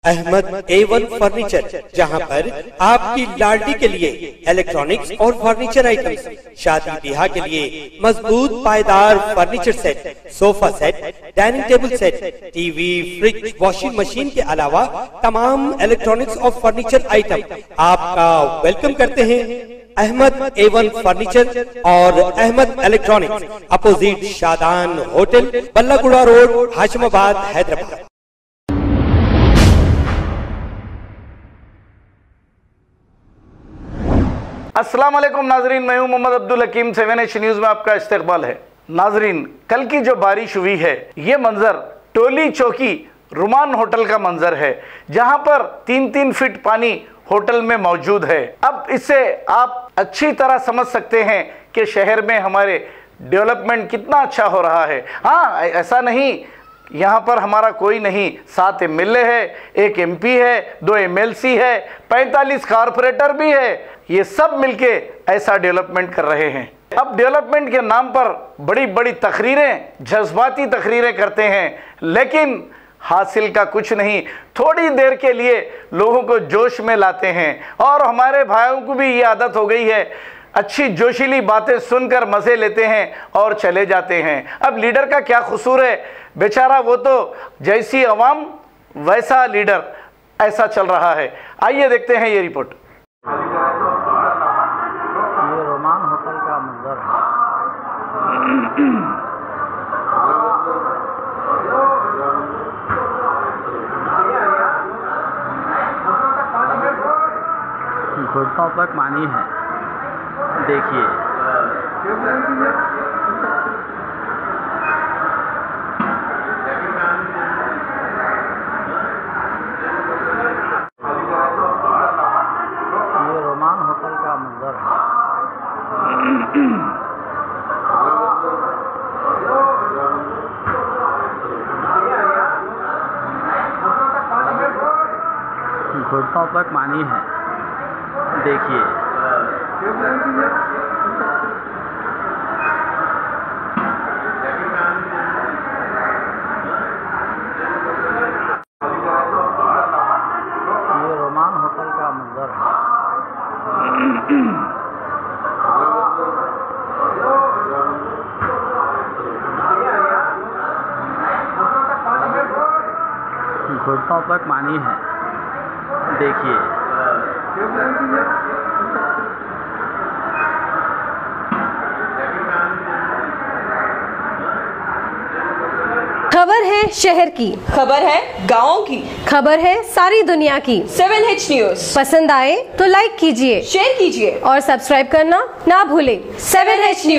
Ahmad A1 furniture, जहां पर आपकी लाडली के लिए इलेक्ट्रॉनिक्स और फर्नीचर आइटम्स, शादी ब्याह के लिए मजबूत पायदार furniture set, sofa set, dining table set, TV, fridge, washing machine के अलावा तमाम इलेक्ट्रॉनिक्स और फर्नीचर आइटम आपका वेलकम करते हैं। अहमद A1 फर्नीचर और Ahmed electronics, opposite Shadan hotel, Ballaguda road, Hashimabad, Hyderabad. अस्सलाम वालेकुम नाजरीन, मैं हूं मोहम्मद अब्दुल हकीम। 7H न्यूज में आपका इस्तकबाल है। नाजरीन, कल की जो बारिश हुई है, ये मंजर टोली चौकी रुमान होटल का मंजर है, जहां पर 3-3 फीट पानी होटल में मौजूद है। अब इससे आप अच्छी तरह समझ सकते हैं कि शहर में हमारे डेवलपमेंट कितना अच्छा हो रहा है। हाँ, ऐसा नहीं यहाँ पर हमारा कोई नहीं, 7 MLA है, 1 MP है, 2 MLC है, 45 कारपोरेटर भी है। ये सब मिलके ऐसा डेवलपमेंट कर रहे हैं। अब डेवलपमेंट के नाम पर बड़ी बड़ी तकरीरें, जज्बाती तकरीरें करते हैं, लेकिन हासिल का कुछ नहीं। थोड़ी देर के लिए लोगों को जोश में लाते हैं, और हमारे भाइयों को भी ये आदत हो गई है, अच्छी जोशीली बातें सुनकर मजे लेते हैं और चले जाते हैं। अब लीडर का क्या कसूर है, बेचारा वो तो जैसी अवाम वैसा लीडर, ऐसा चल रहा है। आइए देखते हैं ये रिपोर्ट। ये रोमान होटल का मंजर है। घुटनों तक पानी है, देखिए। ये रोमान होटल का मंजर है। घुटनों तक पानी है, देखिए। ये रोमान होटल का मंजर है। घुटनों तक पानी है, देखिए। खबर है शहर की, खबर है गाँव की, खबर है सारी दुनिया की। 7H न्यूज पसंद आए तो लाइक कीजिए, शेयर कीजिए और सब्सक्राइब करना ना भूलें। 7H news.